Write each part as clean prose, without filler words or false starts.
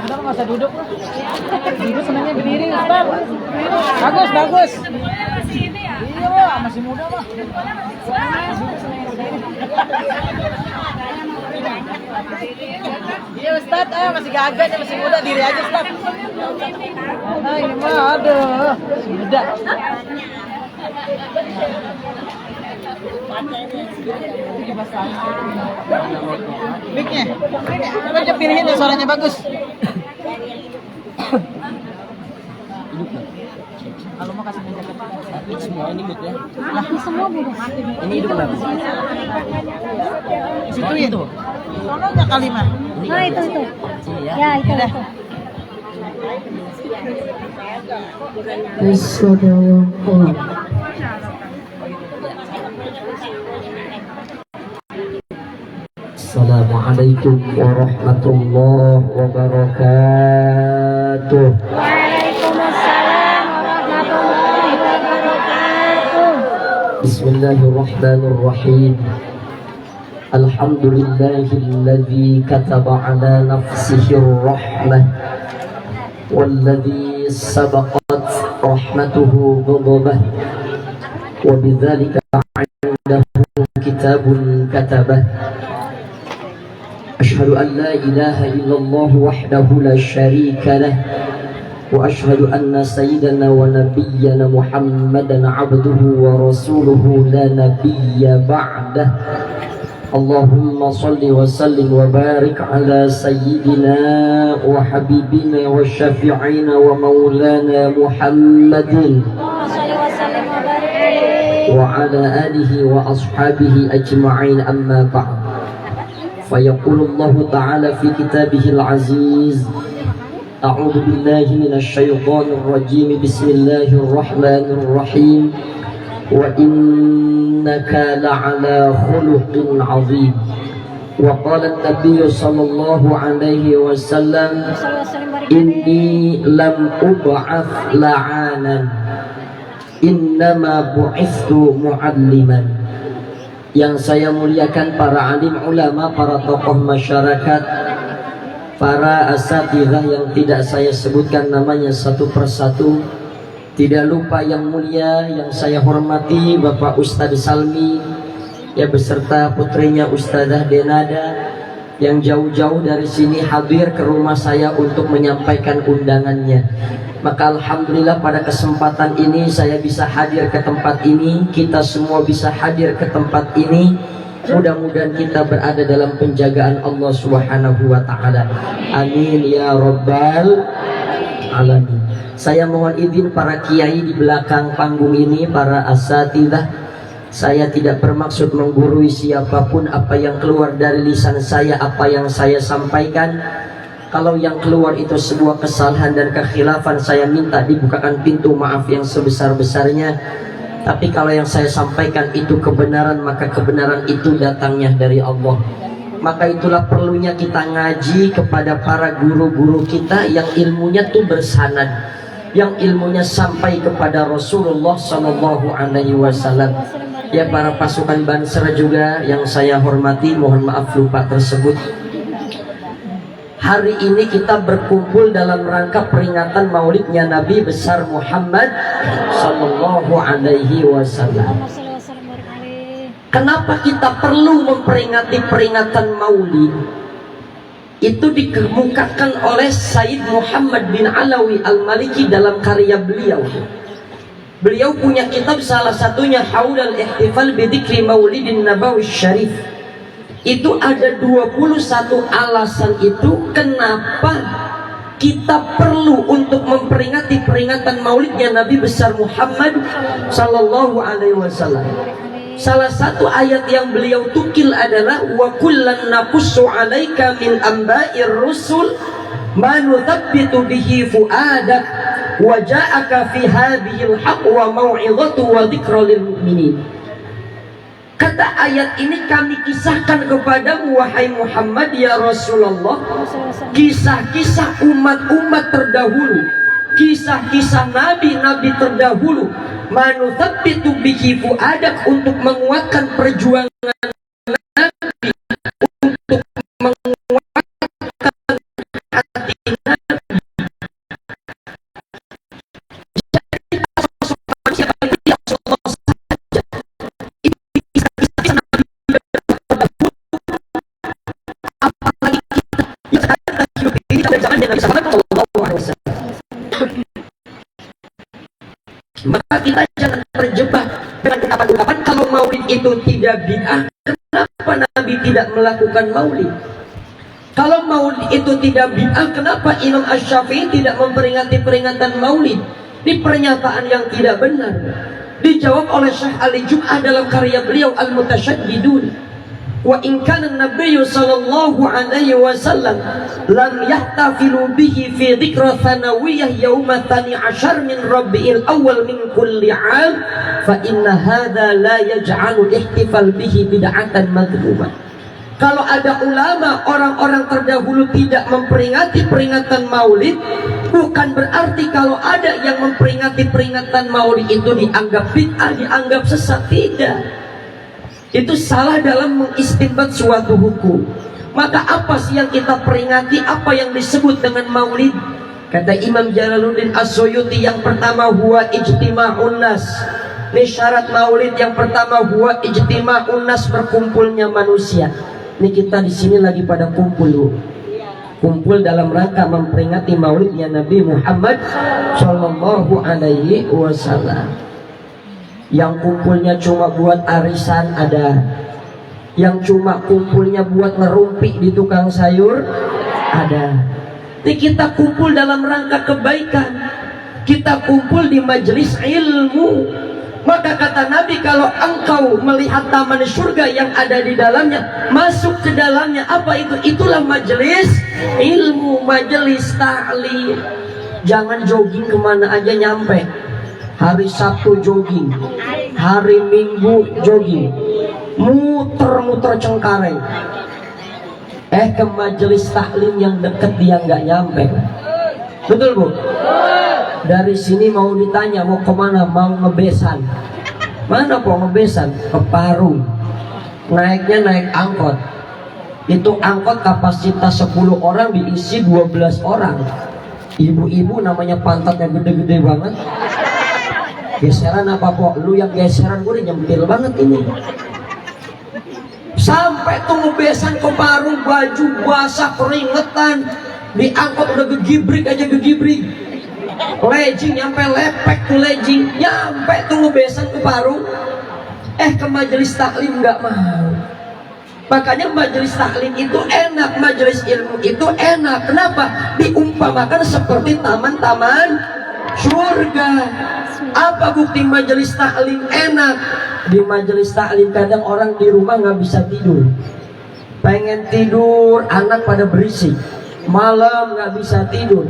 Udah nggak usah duduk lah. Duduk senangnya berdiri, Ustaz. Bagus, bagus. Iya, Pak, masih muda, Pak. Iya, Ustaz, masih gagah, masih muda, diri aja, Ustaz. Nah, ini mah aduh, muda. Mic-nya. Coba aja pilihin yang suaranya bagus. Kalau mau kasih meja kecil. Semua ini mic ya. Mati semua bu. Ini hidup berapa? Situ itu. Sononya kali mah. Nah itu. Iya. Ya itu. Assalamualaikum warahmatullahi wabarakatuh. Waalaikumsalam warahmatullahi wabarakatuh. Bismillahirrahmanirrahim. Alhamdulillahilladzi kataba ala nafsihi rahmah walladzi sabaqat rahmatuhu ghadabah wa bidzalika 'indahu kitabun katabah. Asyhadu an la ilaha illallah wahdahu la syarika lah wa asyhadu anna sayyidana wa nabiyyana Muhammadan 'abduhu wa rasuluhu la nabiyya ba'dah. Allahumma salli wa sallim wa barik ala sayyidina wa habibina wa syafi'ina wa maulana Muhammadin wa ala alihi wa ashabihi ajma'in, amma ba'd. Fayaqulullahu ta'ala fi kitabihil aziz, a'udhu billahi minasyaitonir rajim, bismillahirrahmanirrahim, wa innaka la'ala khuluqin azim. Wa qala an-nabiy sallallahu alaihi wasallam, inni lam ub'ath la'anan, innama bu'ithtu mu'alliman. Yang saya muliakan para alim ulama, para tokoh masyarakat, para asatidzah yang tidak saya sebutkan namanya satu persatu. Tidak lupa yang mulia yang saya hormati Bapak Ustadz Salmi, ya beserta putrinya Ustadzah Denada, yang jauh-jauh dari sini hadir ke rumah saya untuk menyampaikan undangannya. Maka alhamdulillah pada kesempatan ini saya bisa hadir ke tempat ini, kita semua bisa hadir ke tempat ini. Mudah-mudahan kita berada dalam penjagaan Allah Subhanahu wa taala. Amin ya rabbal alamin. Saya mohon izin para kiai di belakang panggung ini, para asatidzah. Saya tidak bermaksud menggurui siapapun. Apa yang keluar dari lisan saya, apa yang saya sampaikan, kalau yang keluar itu sebuah kesalahan dan kekhilafan, saya minta dibukakan pintu maaf yang sebesar-besarnya. Tapi kalau yang saya sampaikan itu kebenaran, maka kebenaran itu datangnya dari Allah. Maka itulah perlunya kita ngaji kepada para guru-guru kita yang ilmunya tuh bersanad, yang ilmunya sampai kepada Rasulullah Sallallahu Alaihi Wasallam. Ya para pasukan Banser juga yang saya hormati, mohon maaf lupa tersebut. Hari ini kita berkumpul dalam rangka peringatan maulidnya Nabi besar Muhammad Sallallahu Alaihi Wasallam. Kenapa kita perlu memperingati peringatan maulid? Itu dikemukakan oleh Sayyid Muhammad bin Alawi Al-Maliki dalam karya beliau. Beliau punya kitab, salah satunya Haulal Ihtifal Bidikri Maulidin Nabawi Syarif. Itu ada 21 alasan itu kenapa kita perlu untuk memperingati peringatan maulidnya Nabi besar Muhammad Sallallahu Alaihi Wasallam. Salah satu ayat yang beliau tukil adalah wa kullan naqussu 'alaika min amba'ir rusul ma nuthabbitu bihi fu'adak wa ja'aka fi hadhil haqq wa mau'izatu wa dzikra lil mu'minin. Kata ayat ini kami kisahkan kepadamu wahai Muhammad ya Rasulullah, kisah-kisah umat-umat terdahulu, kisah-kisah nabi-nabi terdahulu, manuthabbitu bihi fu'adak, untuk menguatkan perjuangan nabi, untuk menguatkan melakukan maulid. Kalau maulid itu tidak bid'ah, kenapa Imam Asy-Syafi'i tidak memperingati peringatan maulid? Ini pernyataan yang tidak benar. Dijawab oleh Syekh Ali Jum'ah dalam karya beliau Al-Mutasyaddidun. Wa in kana an-nabiy sallallahu alaihi wasallam lam yahtafilu bihi fi dzikra thanawiyah yaum tsani 'ashar min Rabiul Awwal min kulli 'am fa inna hadza la yaj'alu ihtifal bihi bid'atan madhmumah. Kalau ada ulama, orang-orang terdahulu tidak memperingati peringatan maulid, bukan berarti kalau ada yang memperingati peringatan maulid itu dianggap bid'ah, dianggap sesat. Tidak. Itu salah dalam mengistinbat suatu hukum. Maka apa sih yang kita peringati? Apa yang disebut dengan maulid? Kata Imam Jalaluddin As-Suyuti, yang pertama huwa ijtima'un nas. Ini syarat maulid yang pertama, huwa ijtima'un nas, berkumpulnya manusia. Ini kita di sini lagi pada kumpul loh. Kumpul dalam rangka memperingati maulidnya Nabi Muhammad Sallallahu Alaihi Wasallam. Yang kumpulnya cuma buat arisan ada, yang cuma kumpulnya buat ngerumpi di tukang sayur ada. Ini kita kumpul dalam rangka kebaikan, kita kumpul di majelis ilmu. Maka kata Nabi, kalau engkau melihat taman surga yang ada di dalamnya, masuk ke dalamnya. Apa itu? Itulah majelis ilmu, majelis ta'lim. Jangan jogging kemana aja nyampe. Hari Sabtu jogging, hari Minggu jogging, muter-muter Cengkareng. Ke majelis taklim yang deket dia nggak nyampe. Betul Bu? Dari sini mau ditanya mau kemana, mau ngebesan. Mana kok ngebesan? Ke Parung. Naiknya naik angkot. Itu angkot kapasitas 10 orang diisi 12 orang. Ibu-ibu namanya pantatnya gede-gede banget. Geseran apa kok? Lu yang geseran, gue udah nyempil banget ini. Sampai tuh ngebesan ke Parung, baju basah keringetan. Di angkot udah gegibrik aja gegibrik. Legging nyampe lepek tuh legging, nyampe tuh ngebesan ke Parung. Ke majelis taklim nggak mau. Makanya majelis taklim itu enak, majelis ilmu itu enak. Kenapa? Diumpamakan seperti taman-taman surga. Apa bukti majelis taklim enak? Di majelis taklim kadang orang di rumah nggak bisa tidur, pengen tidur, anak pada berisik, malam nggak bisa tidur.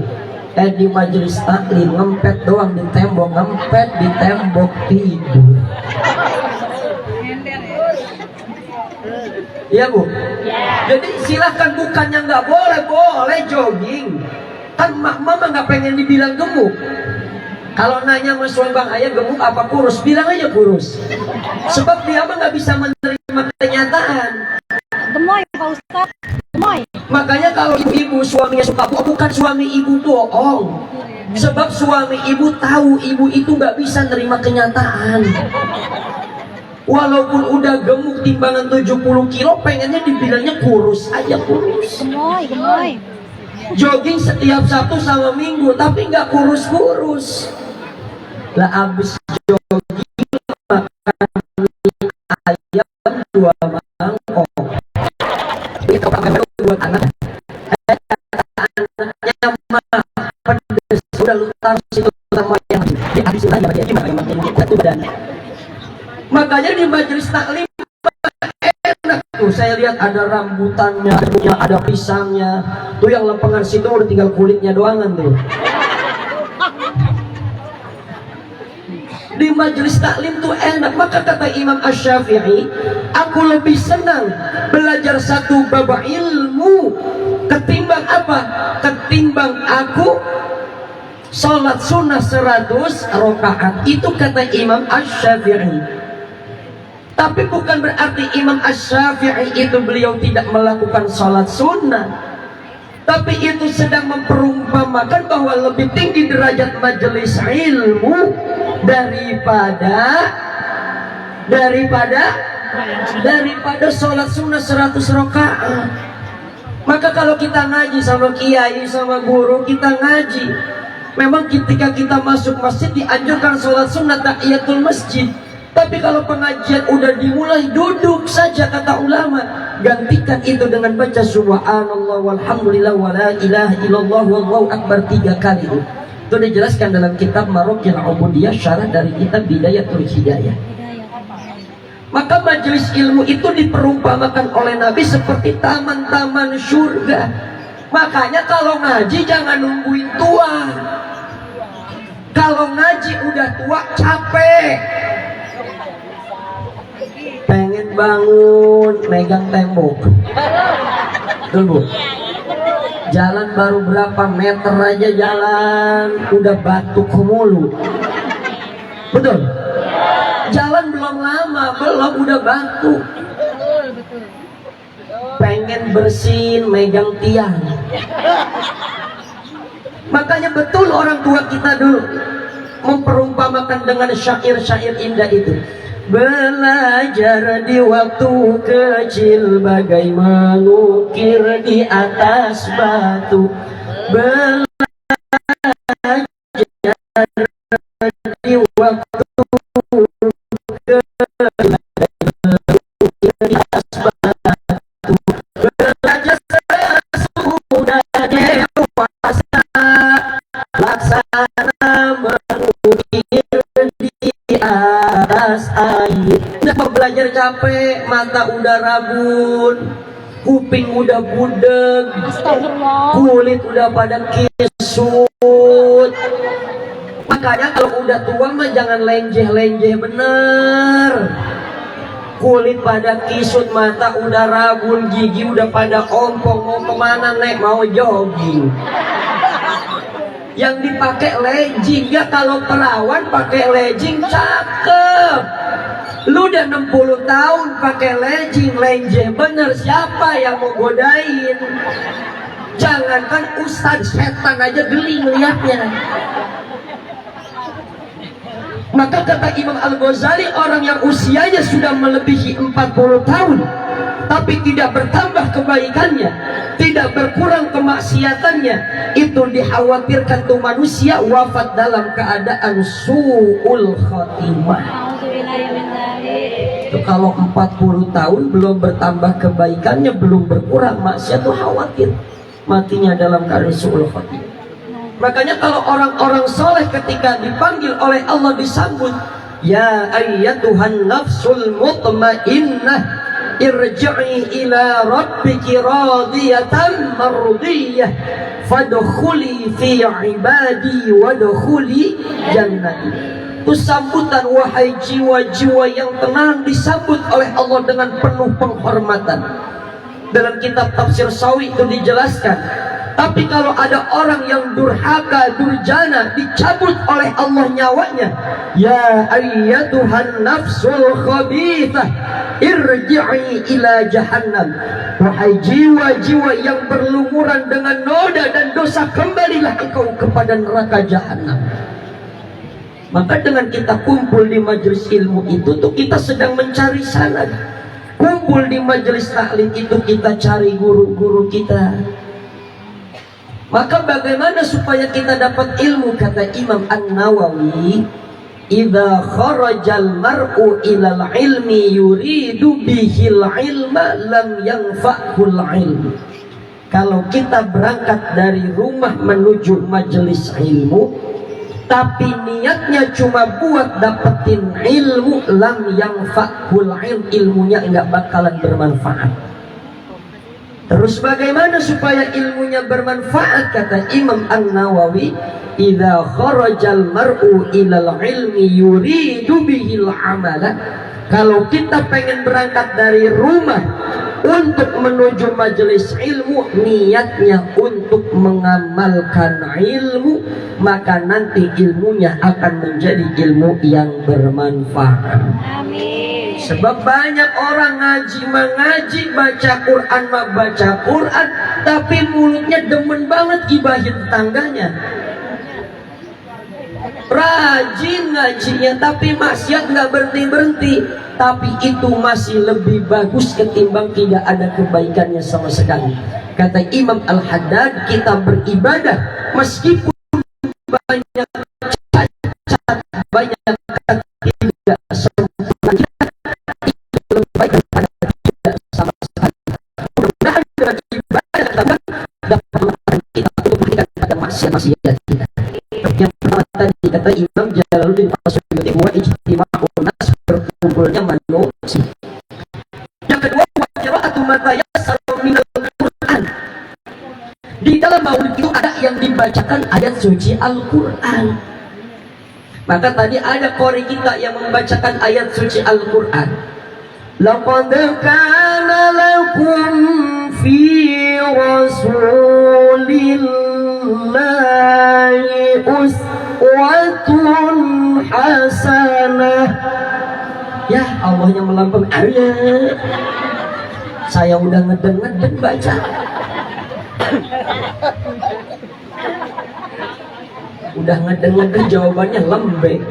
Di majelis taklim ngempet doang di tembok, ngempet di tembok tidur. Iya Bu? Jadi silahkan, bukannya nggak boleh, boleh jogging. Kan mama nggak pengen dibilang gemuk. Kalau nanya sama suami, Bang Ayah gemuk apa kurus? Bilang aja kurus. Sebab dia mah nggak bisa menerima kenyataan. Gemoy Pak Ustaz, gemoy. Makanya kalau ibu-ibu suaminya suka bohong, bukan suami ibu bohong. Sebab suami ibu tahu ibu itu nggak bisa nerima kenyataan. Walaupun udah gemuk timbangan 70 kilo, pengennya dibilangnya kurus aja, kurus. Gemoy, gemoy. Jogging setiap Sabtu sama Minggu, tapi nggak kurus-kurus. Lah abis jogging makan mie ayam 2 mangkok. Itu buat anak. Anaknya mah pedes, udah lu taruh situ sama yang dihabisin aja dia gimana makin gitu badan. Makanya di majelis taklim enak tuh, saya lihat ada rambutannya, ada pisangnya. Tuh yang lempengan situ udah tinggal kulitnya doangan tuh. Di majelis taklim tuh enak. Maka kata Imam Asy-Syafi'i, aku lebih senang belajar satu bab ilmu ketimbang apa? Ketimbang aku sholat sunnah 100 rakaat. Itu kata Imam Asy-Syafi'i. Tapi bukan berarti Imam Asy-Syafi'i itu beliau tidak melakukan sholat sunnah. Tapi itu sedang memperumpamakan bahwa lebih tinggi derajat majelis ilmu daripada sholat sunnah 100 rakaat. Maka kalau kita ngaji sama kiai, sama guru, kita ngaji, memang ketika kita masuk masjid dianjurkan sholat sunnah tahiyatul masjid. Tapi kalau pengajian udah dimulai, duduk saja kata ulama. gantikan itu dengan baca subhanallah walhamdulillah wala ilaha illallah wallahu akbar 3 kali. Itu dijelaskan dalam kitab Marokil Ubudiyah, syarah dari kitab Bidayatul Hidayah. Maka majelis ilmu itu diperumpamakan oleh Nabi seperti taman-taman surga. Makanya kalau ngaji jangan nungguin tua. Kalau ngaji udah tua capek, pengen bangun megang tembok. Betul Bu? Jalan baru berapa meter aja jalan udah batuk mulu. Betul? Jalan belum lama belum udah batuk. Pengen bersin megang tiang. Makanya betul orang tua kita dulu memperumpamakan dengan syair-syair indah itu. Belajar di waktu kecil bagai mengukir di atas batu. Belajar di waktu kecil di atas batu. Belajar sesudah dewasa, laksana mengukir di atas air. Udah belajar capek, mata udah rabun, kuping udah budeg, kulit udah pada kisut. Makanya kalau udah tua mah jangan lenjeh-lenjeh bener. Kulit pada kisut, mata udah rabun, gigi udah pada ompong. Mau kemana nek? Mau jogging. Yang dipakai legging. Ya kalau perawan pakai legging cakep. Lu udah 60 tahun pakai legging, lenje bener, siapa yang mau godain? Jangankan ustadz, setan aja geli ngeliatnya. Maka kata Imam Al-Ghazali, orang yang usianya sudah melebihi 40 tahun tapi tidak bertambah kebaikannya, tidak berkurang kemaksiatannya, itu dikhawatirkan tuh manusia wafat dalam keadaan su'ul khotimah. Itu kalau 40 tahun belum bertambah kebaikannya, belum berkurang maksiat, tuh khawatir matinya dalam keadaan su'ul khotimah. Makanya kalau orang-orang soleh ketika dipanggil oleh Allah disambut, ya ayyatuhan nafsul mutmainnah irji'i ila rabbiki radiyatan mardiyah fadkhuli fi ibadi wadkhuli jannati. Itu sambutan, wahai jiwa-jiwa yang tenang, disambut oleh Allah dengan penuh penghormatan. Dalam kitab tafsir Sawi itu dijelaskan, tapi kalau ada orang yang durhaka, durjana, dicabut oleh Allah nyawanya, ya ayyatuhan nafsul khabithah irji'i ila jahannam. Wahai jiwa-jiwa yang berlumuran dengan noda dan dosa, kembalilah engkau kepada neraka jahannam. Maka dengan kita kumpul di majelis ilmu itu tuh kita sedang mencari sanad. Kumpul di majelis taklim itu kita cari guru-guru kita. Maka bagaimana supaya kita dapat ilmu? Kata Imam An-Nawawi, idza kharajal mar'u ilal ilmi yuridu bihil ilma lam yanfa'hul ilmu. Kalau kita berangkat dari rumah menuju majelis ilmu tapi niatnya cuma buat dapetin ilmu, lam yanfa'hul ilm, ilmunya enggak bakalan bermanfaat. Terus bagaimana supaya ilmunya bermanfaat? Kata Imam An-Nawawi, idza kharajal mar'u ilal ilmi yuridu bihil amala. Kalau kita pengen berangkat dari rumah untuk menuju majelis ilmu, niatnya untuk mengamalkan ilmu, maka nanti ilmunya akan menjadi ilmu yang bermanfaat. Amin. Sebab banyak orang ngaji mengaji, baca Quran baca Quran, tapi mulutnya demen banget gibahin tetangganya. Rajin ngajinya tapi maksiat nggak berhenti-berhenti, tapi itu masih lebih bagus ketimbang tidak ada kebaikannya sama sekali. Kata Imam Al-Haddad, kita beribadah meskipun banyak cacat, banyak tidak sempurna, itu lebih baik daripada tidak sama sekali. maksiat kita. Yang pertama tadi kata Imam Jalaluddin As-Suyuti, wa ijtima'un nas, berkumpulnya manusia. Yang kedua, wa qira'atu ma tayassara minal Qur'an. Di dalam maulid itu ada yang dibacakan ayat suci Al-Qur'an. Maka tadi ada qori kita yang membacakan ayat suci Al-Qur'an. Laqad kana lakum fi rasulillahi uswatun hasanah. Ya Allahnya melampaui ayat. Saya udah ngeden-ngeden baca. Udah ngeden-ngeden jawabannya lembek.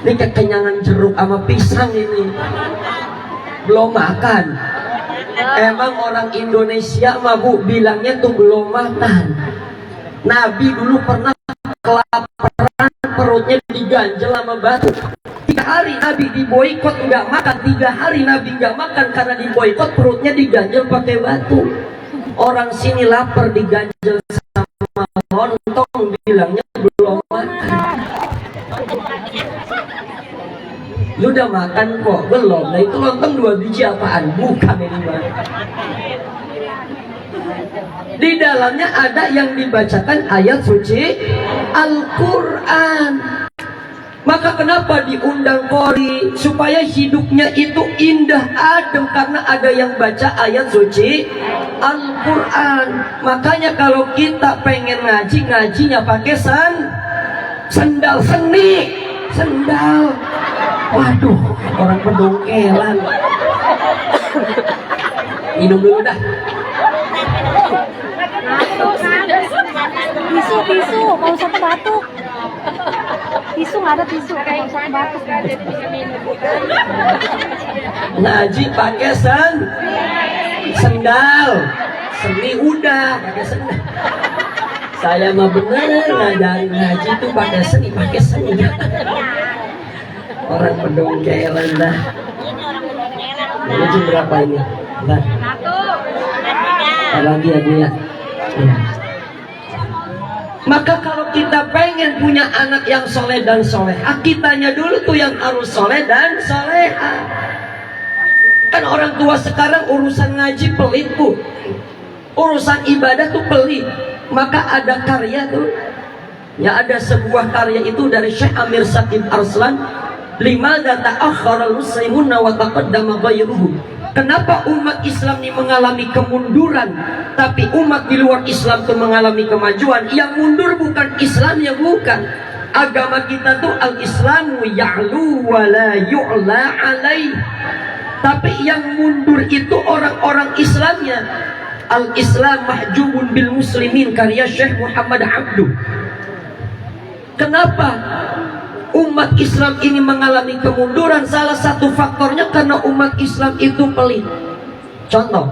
Ini kekenyangan jeruk sama pisang ini. Belum makan. Emang orang Indonesia mah Bu bilangnya tuh belum makan. Nabi dulu pernah kelaparan, perutnya diganjel sama batu. 3 hari Nabi diboikot nggak makan. 3 hari Nabi nggak makan karena diboikot, perutnya diganjel pakai batu. Orang sini lapar diganjel sama lontong, bilangnya belum makan. Lu udah makan kok? Belum. Nah itu lontong 2 biji apaan? Bukan ini mah. Di dalamnya ada yang dibacakan ayat suci Al-Quran. Maka kenapa diundang qori? Supaya hidupnya itu indah adem, karena ada yang baca ayat suci Al-Quran. Makanya kalau kita pengen ngaji, ngajinya pakai sendal seni, sendal. Waduh, orang pendongkelan. Minum dulu dah. Tisu, kalau satu batuk. Tisu nggak ada tisu, kalau satu batuk. Ngaji pakai sendal, seni udah pakai sendal. Saya mah bener ngajarin ngaji itu pakai seni, pakai sendal. Orang pendongkelan dah. Ini jam berapa ini? Bentar. Lagi ya Bu ya. Ya. Maka kalau kita pengen punya anak yang soleh dan soleha, kitanya dulu tuh yang harus soleh dan soleha. Kan orang tua sekarang urusan ngaji pelit Bu, urusan ibadah tuh pelit. Maka ada karya tuh, ya ada sebuah karya itu dari Syekh Amir Syakib Arslan. Limadza ta'akhkhara al-muslimuna wa taqaddama ghayruhum. Kenapa umat Islam ini mengalami kemunduran, tapi umat di luar Islam itu mengalami kemajuan? Yang mundur bukan Islam, yang bukan. Agama kita tuh al-Islamu ya'lu wa la yu'la alaih. Tapi yang mundur itu orang-orang Islamnya. Al-Islam mahjubun bil muslimin, karya Syekh Muhammad Abduh. Kenapa umat Islam ini mengalami kemunduran? Salah satu faktornya karena umat Islam itu pelit. Contoh,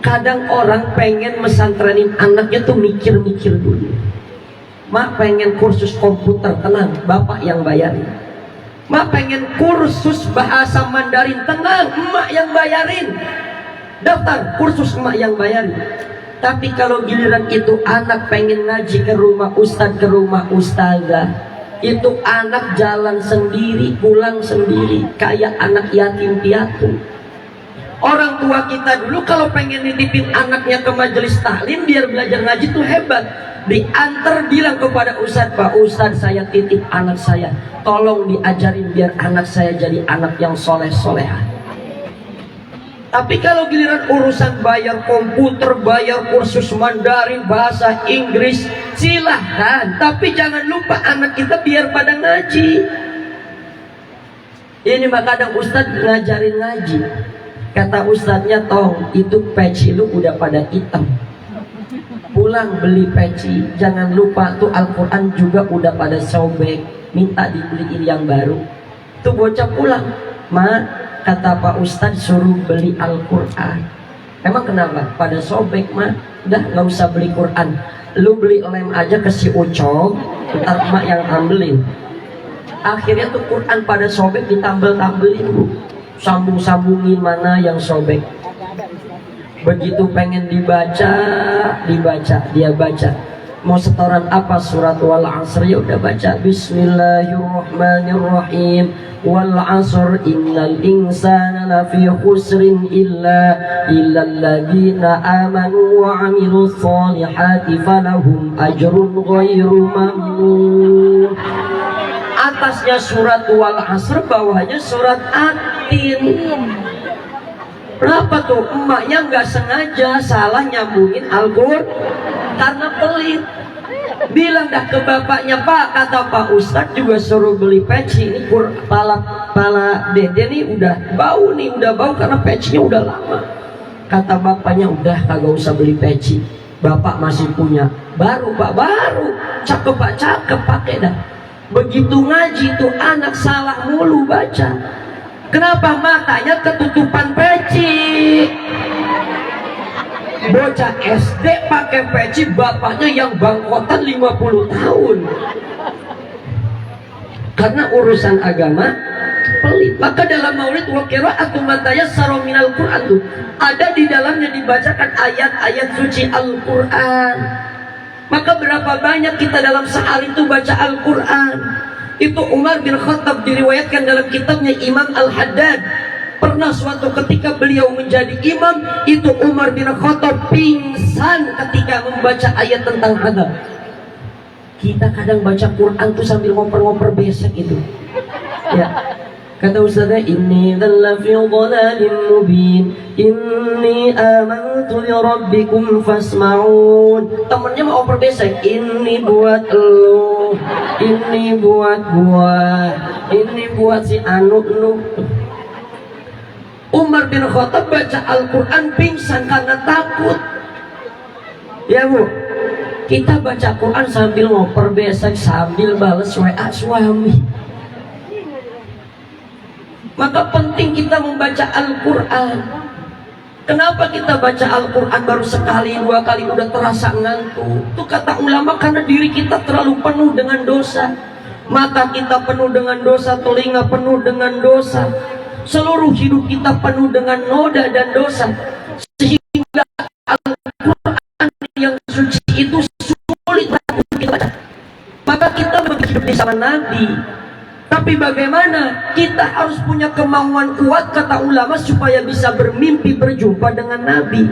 kadang orang pengen mesantrenin anaknya tuh mikir-mikir dulu. Mak pengen kursus komputer, tenang, bapak yang bayarin. Mak pengen kursus bahasa Mandarin, tenang, emak yang bayarin. Daftar kursus, emak yang bayarin. Tapi kalau giliran itu anak pengen ngaji ke rumah ustadz, ke rumah ustazah, itu anak jalan sendiri, pulang sendiri, kayak anak yatim piatu. Orang tua kita dulu kalau pengen nitipin anaknya ke majelis taklim biar belajar ngaji tuh hebat, diantar bilang kepada ustadz, Pak Ustadz saya titip anak saya, tolong diajarin biar anak saya jadi anak yang soleh-soleha. Tapi kalau giliran urusan bayar komputer, bayar kursus Mandarin, bahasa Inggris, silahkan. Tapi jangan lupa anak kita biar pada ngaji. Ini mah kadang ustadz ngajarin ngaji. Kata ustadznya, tong itu peci lu udah pada hitam. Pulang beli peci. Jangan lupa tuh Al-Quran juga udah pada sobek. Minta dibeliin yang baru. Tuh bocah pulang, kata Pak Ustadz suruh beli Al-Quran. Emang kenapa? Pada sobek mah, udah nggak usah beli Quran. Lu beli lem aja ke si Ucok, ntar emak yang ambilin. Akhirnya tuh Quran pada sobek ditambel-tambelin Bu. Sambung-sambungin mana yang sobek. Begitu pengen dibaca, dia baca. Mau setoran apa surat wal asr? Ya udah baca Bismillahirrahmanirrahim. Wal asr innal insana lafi khusrin illa alladziina amanu wa 'amilus shalihati falahum ajrun ghairu mamnun. Atasnya surat wal asr, bawahnya surat atin. Kenapa tuh? Emaknya nggak sengaja salah nyambungin Al-Qur'an karena pelit. Bilang dah ke bapaknya, Pak, kata Pak Ustadz juga suruh beli peci. Ini pala dede nih udah bau karena pecinya udah lama. Kata bapaknya, udah kagak usah beli peci, bapak masih punya. Baru Pak, baru. Cakep Pak, cakep, pakai dah. Begitu ngaji tuh anak salah mulu baca. Kenapa? Matanya ketutupan peci. Bocah SD pakai peci, bapaknya yang bangkotan 50 tahun. Karena urusan agama pelit. Maka dalam maulid wa qira'atu man tayassara minal Qur'an tuh ada di dalamnya dibacakan ayat-ayat suci Al-Qur'an. Maka berapa banyak kita dalam sehari itu baca Al-Qur'an. Itu Umar bin Khattab diriwayatkan dalam kitabnya Imam Al-Haddad. Pernah suatu ketika beliau menjadi imam, itu Umar bin Khattab pingsan ketika membaca ayat tentang hadab. Kita kadang baca Quran tuh sambil ngoper-ngoper besek itu. Ya. Kata ustaznya, inni dhalla fi dhalalin mubin, inni amantu li rabbikum fasma'un. Temennya mau oper besek, ini buat lu, ini buat gua, ini buat si Anu. Umar bin Khattab baca Al-Quran pingsan karena takut. Ya Bu, kita baca Quran sambil ngoper besek, sambil balas WA suami. Maka penting kita membaca Al-Quran. Kenapa kita baca Al-Quran baru sekali, dua kali udah terasa ngantuk? Itu kata ulama karena diri kita terlalu penuh dengan dosa. Mata kita penuh dengan dosa, telinga penuh dengan dosa, seluruh hidup kita penuh dengan noda dan dosa. Sehingga Al-Quran yang suci itu sulit untuk kita baca. Maka kita hidup di zaman Nabi. Tapi bagaimana? Kita harus punya kemauan kuat, kata ulama, supaya bisa bermimpi berjumpa dengan Nabi.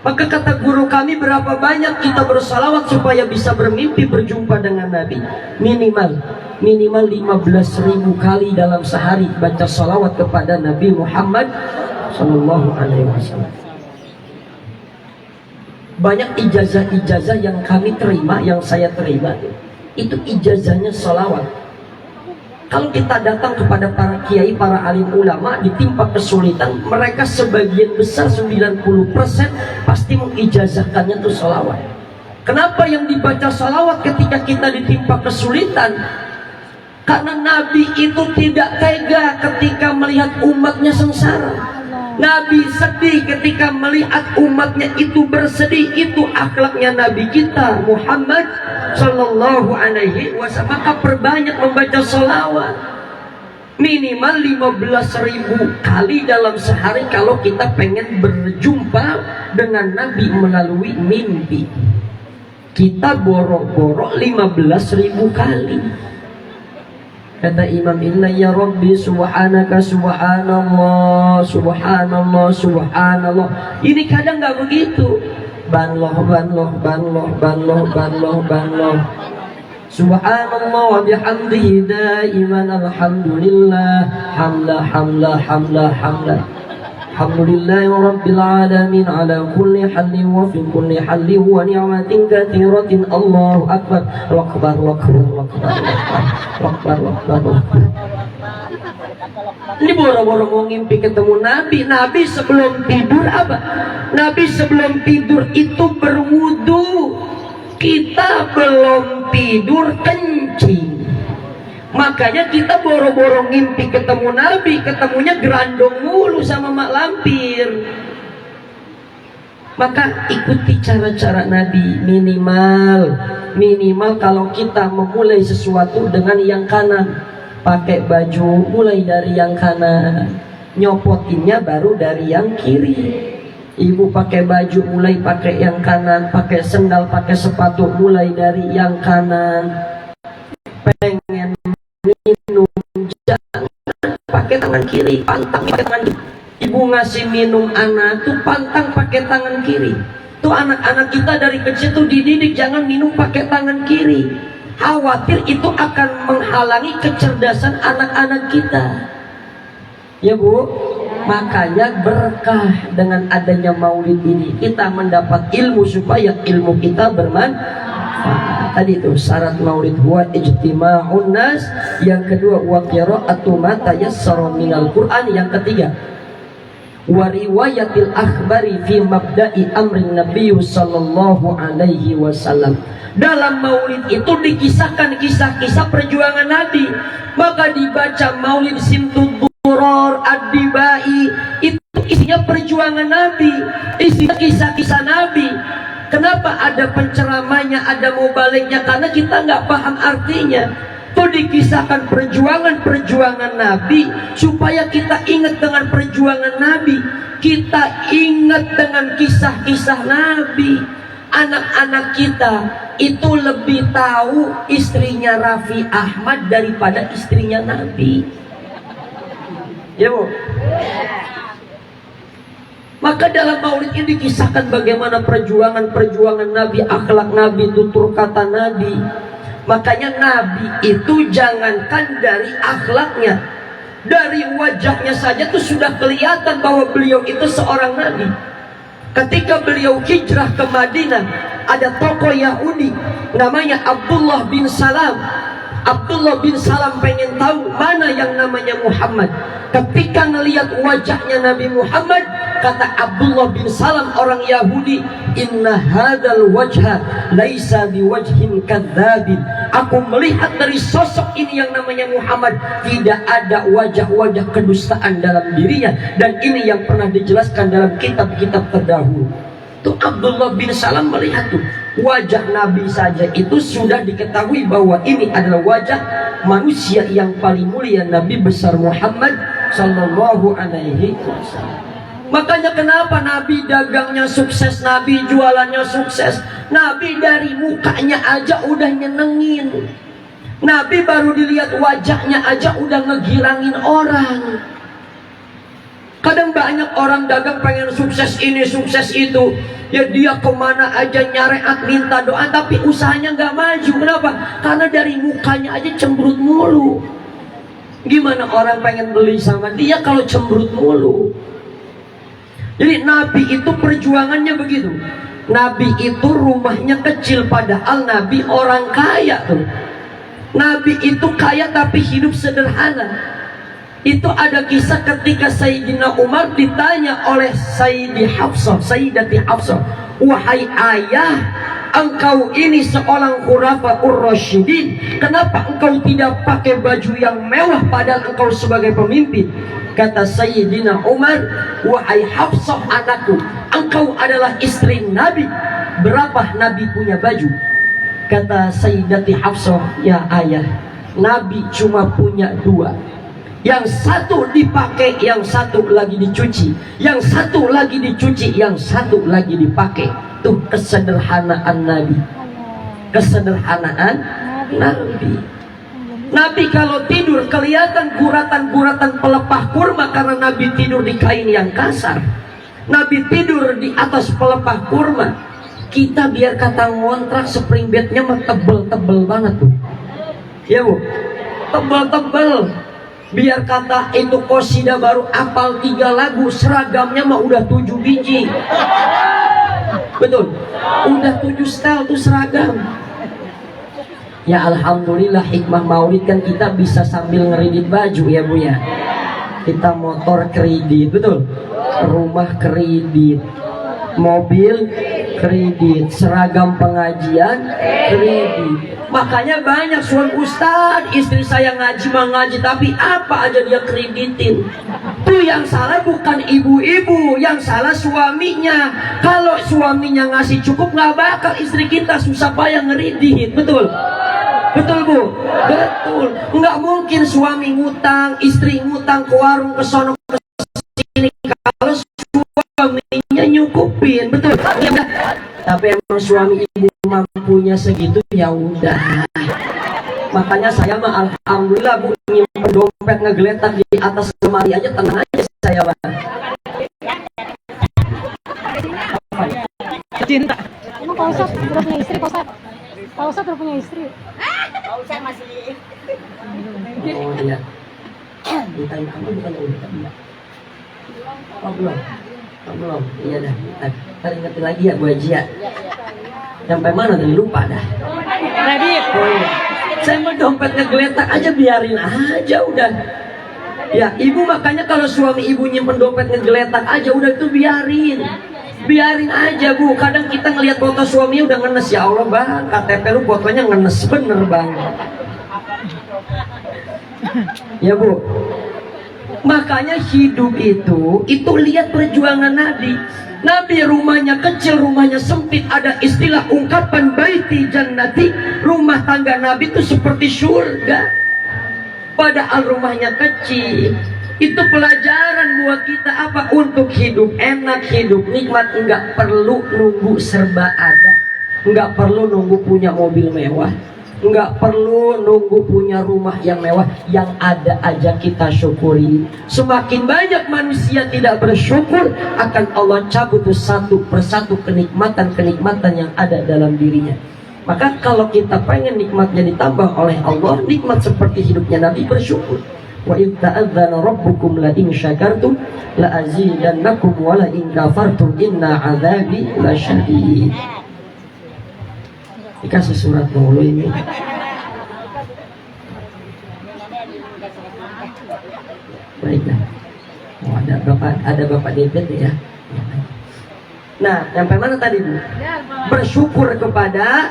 Maka kata guru kami, berapa banyak kita bersalawat supaya bisa bermimpi berjumpa dengan Nabi? Minimal 15.000 kali dalam sehari baca salawat kepada Nabi Muhammad Sallallahu Alaihi Wasallam. Banyak ijazah-ijazah yang kami terima, yang saya terima, itu ijazahnya salawat. Kalau kita datang kepada para kiai, para alim ulama, ditimpa kesulitan, mereka sebagian besar 90% pasti mengijazahkannya itu salawat. Kenapa yang dibaca salawat ketika kita ditimpa kesulitan? Karena Nabi itu tidak tega ketika melihat umatnya sengsara. Nabi sedih ketika melihat umatnya itu bersedih. Itu akhlaknya Nabi kita Muhammad Sallallahu Alaihi Wasallam. Maka perbanyak membaca salawat, minimal 15.000 kali dalam sehari kalau kita pengen berjumpa dengan Nabi melalui mimpi. Kita boro-boro 15.000 kali. Kata Imam, inna ya Rabbi subhanaka subhanallah, subhanallah, subhanallah. Ini kadang nggak begitu. Banloh. Subhanallah wa bihamdihi daiman alhamdulillah, hamla. Alhamdulillahi rabbil alamin ala kulli halin wa fi kulli halin wa ni'matin katsiratin. Allahu akbar. Ini boro-boro mau ngimpi ketemu Nabi. Nabi sebelum tidur apa? Nabi sebelum tidur itu berwudu. Kita belum tidur kencing. Makanya kita boro-boro ngimpi ketemu Nabi, ketemunya gerandong mulu sama mak lampir. Maka ikuti cara-cara Nabi. Minimal kalau kita memulai sesuatu dengan yang kanan, pakai baju mulai dari yang kanan, nyopotinnya baru dari yang kiri. Ibu pakai baju mulai pakai yang kanan, pakai sendal, pakai sepatu mulai dari yang kanan. Pengen minum jangan pakai tangan kiri, pantang pakai tangan kiri. Ibu ngasih minum anak tuh pantang pakai tangan kiri. Tuh anak-anak kita dari kecil tuh dididik jangan minum pakai tangan kiri. Khawatir itu akan menghalangi kecerdasan anak-anak kita. Ya Bu, makanya berkah dengan adanya maulid ini kita mendapat ilmu supaya ilmu kita bermanfaat. Tadi itu syarat maulid huwa ijtima'un nas, yang kedua wa qira'atu ma tayassara minal Qur'an, yang ketiga wa riwayatil akhbari fi mabda'i amrin Nabi sallallahu alaihi wasallam. Dalam maulid itu dikisahkan kisah-kisah perjuangan Nabi. Maka dibaca maulid Simtud Duror Ad-Dibai, itu isinya perjuangan Nabi, isinya kisah-kisah Nabi. Kenapa ada penceramanya, ada mubaliknya? Karena kita nggak paham artinya. Itu dikisahkan perjuangan-perjuangan Nabi supaya kita ingat dengan perjuangan Nabi, kita ingat dengan kisah-kisah Nabi. Anak-anak kita itu lebih tahu istrinya Raffi Ahmad daripada istrinya Nabi. Ya Bu. Maka dalam maulid ini dikisahkan bagaimana perjuangan Nabi, akhlak Nabi, tutur kata Nabi. Makanya Nabi itu jangankan dari akhlaknya, dari wajahnya saja tuh sudah kelihatan bahwa beliau itu seorang Nabi. Ketika beliau hijrah ke Madinah, ada tokoh Yahudi namanya Abdullah bin Salam. Abdullah bin Salam pengen tahu mana yang namanya Muhammad. Ketika ngelihat wajahnya Nabi Muhammad, kata Abdullah bin Salam orang Yahudi, inna hadzal wajha laisa biwajhin kadzabin. Aku melihat dari sosok ini yang namanya Muhammad tidak ada wajah-wajah kedustaan dalam dirinya, dan ini yang pernah dijelaskan dalam kitab-kitab terdahulu. Tuh Abdullah bin Salam melihat tuh wajah Nabi saja itu sudah diketahui bahwa ini adalah wajah manusia yang paling mulia, Nabi besar Muhammad sallallahu alaihi wasallam. Makanya kenapa Nabi dagangnya sukses, Nabi jualannya sukses. Nabi dari mukanya aja udah nyenengin. Nabi baru dilihat wajahnya aja udah ngegirangin orang. Kadang banyak orang dagang pengen sukses ini, sukses itu. Ya dia kemana aja nyareat minta doa, tapi usahanya nggak maju. Kenapa? Karena dari mukanya aja cemberut mulu. Gimana orang pengen beli sama dia kalau cemberut mulu? Jadi Nabi itu perjuangannya begitu. Nabi itu rumahnya kecil, padahal Nabi orang kaya tuh. Nabi itu kaya tapi hidup sederhana. Itu ada kisah ketika Sayyidina Umar ditanya oleh Sayyidati Hafsah, wahai ayah, engkau ini seorang khulafaur rasyidin, kenapa engkau tidak pakai baju yang mewah padahal engkau sebagai pemimpin? Kata Sayyidina Umar, wahai Hafsah anakku, engkau adalah istri Nabi, berapa Nabi punya baju? Kata Sayyidati Hafsah, ya ayah, Nabi cuma punya dua. Yang satu dipakai, yang satu lagi dicuci. Yang satu lagi dicuci, yang satu lagi dipakai. Tuh kesederhanaan Nabi. Kesederhanaan Nabi. Nabi kalau tidur kelihatan guratan-guratan pelepah kurma karena Nabi tidur di kain yang kasar. Nabi tidur di atas pelepah kurma. Kita biar kata ngontrak spring bednya mah tebel-tebel banget tuh. Ya Bu, tebel-tebel. Biar kata itu qasidah baru apal 3 lagu, seragamnya mah udah 7 biji. Betul, udah 7 style tuh seragam. Ya alhamdulillah hikmah maulid kan kita bisa sambil ngeredit baju ya Bu ya. Kita motor kredit, betul, rumah kredit, mobil kredit, seragam pengajian kredit. Makanya banyak suami ustad, istri saya ngaji mah ngaji, tapi apa aja dia kreditin. Tuh yang salah bukan ibu-ibu, yang salah suaminya. Kalau suaminya ngasih cukup, nggak bakal istri kita susah payah ngeredit. Betul? Betul Bu? Betul. Nggak mungkin suami ngutang, istri ngutang ke warung, ke sono ke sini. Kalau suaminya nyukup hidupin, betul. Ya, tapi emang suami ibu mampunya segitu ya udah. Makanya saya mah alhamdulillah Bu, nyimpen dompet ngegeletak di atas lemari aja tenang aja saya Bang. Cinta. Emang Pak Ustadz udah punya istri, Pak Ustadz? Pak Ustadz udah punya istri? Pak Ustadz masih Oh iya. Ditanya kamu bukan udah iya. Oh belum. Oh belum. Iya dah. Ntar ingetin lagi ya Bu Haji ya. Sampai mana tadi lupa dah. Radit. Oh iya. Saya mau dompet ngegeletak aja biarin aja udah. Ya ibu makanya kalau suami ibu nyimpen dompet ngegeletak aja udah itu biarin. Biarin aja Bu. Kadang kita ngelihat foto suami udah ngenes, ya Allah Bang, KTP lu fotonya ngenes bener Bang. Ya Bu. Makanya hidup itu lihat perjuangan Nabi. Nabi rumahnya kecil, rumahnya sempit, ada istilah ungkapan baiti jannati, rumah tangga Nabi itu seperti surga. Padahal rumahnya kecil. Itu pelajaran buat kita apa? Untuk hidup enak, hidup nikmat, enggak perlu nunggu serba ada. Enggak perlu nunggu punya mobil mewah. Enggak perlu nunggu punya rumah yang mewah. Yang ada aja kita syukuri. Semakin banyak manusia tidak bersyukur, akan Allah cabut satu persatu kenikmatan-kenikmatan yang ada dalam dirinya. Maka kalau kita pengen nikmatnya ditambah oleh Allah, nikmat seperti hidupnya Nabi, bersyukur. Wa idh ta'adzana rabbukum la in syakartum la azidannakum wa la in kafartum inna 'adzabi lasyadid. Dikasih surat dulu ini. Baiklah. Oh, ada bapak DPT ya. Nah, sampai mana tadi Bu? Bersyukur kepada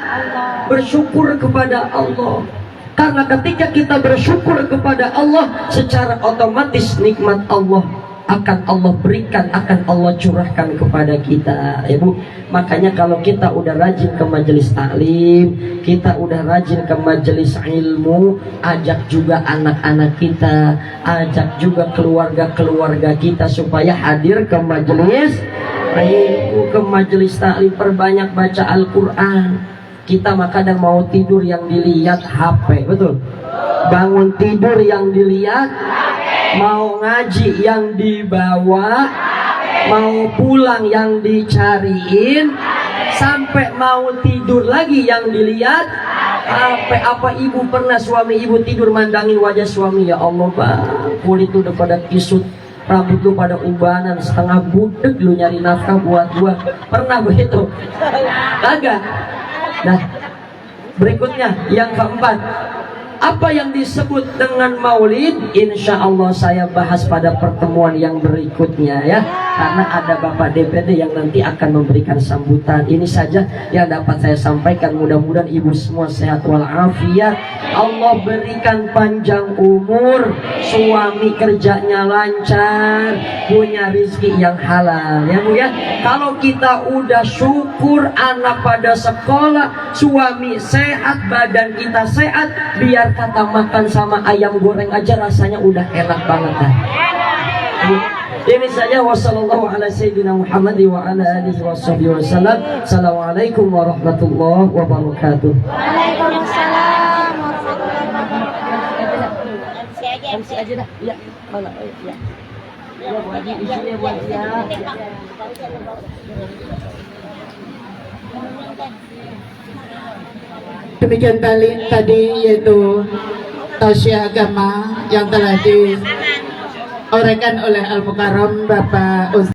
Allah. Karena ketika kita bersyukur kepada Allah, secara otomatis nikmat Allah akan Allah berikan, akan Allah curahkan kepada kita, ya Bu. Makanya kalau kita udah rajin ke majelis taklim, kita udah rajin ke majelis ilmu, ajak juga anak-anak kita, ajak juga keluarga-keluarga kita supaya hadir ke majelis ilmu, ke majelis taklim, perbanyak baca Al-Quran. Kita mah kadang mau tidur yang dilihat HP, betul? Bangun tidur yang dilihat, mau ngaji yang dibawa, mau pulang yang dicariin, sampai mau tidur lagi yang dilihat HP. Apa ibu pernah suami ibu tidur mandangin wajah suami? Ya Allah Bang, kulit udah pada kisut, rambut lu pada ubanan, setengah budek lu nyari nafkah buat gua. Pernah begitu? Kagak. Nah, berikutnya yang keempat, apa yang disebut dengan maulid? Insya Allah saya bahas pada pertemuan yang berikutnya ya. Karena ada Bapak DPD yang nanti akan memberikan sambutan. Ini saja yang dapat saya sampaikan. Mudah-mudahan ibu semua sehat walafiat. Allah berikan panjang umur, suami kerjanya lancar, punya rezeki yang halal ya Bu ya. Kalau kita udah syukur, anak pada sekolah, suami sehat, badan kita sehat, biar kata makan sama ayam goreng aja rasanya udah enak banget dah. Ini saja, wassallallahu ala sayyidina Muhammad wa ala alihi wasallam. Assalamualaikum warahmatullahi wabarakatuh. Waalaikumsalam warahmatullahi wabarakatuh. MC aja dah. Ya, mana? Ya. Ya, buat isinya buat ya. Demikian tadi yaitu tausiah agama yang telah diuraikan oleh Al Mukarram Bapak Ustaz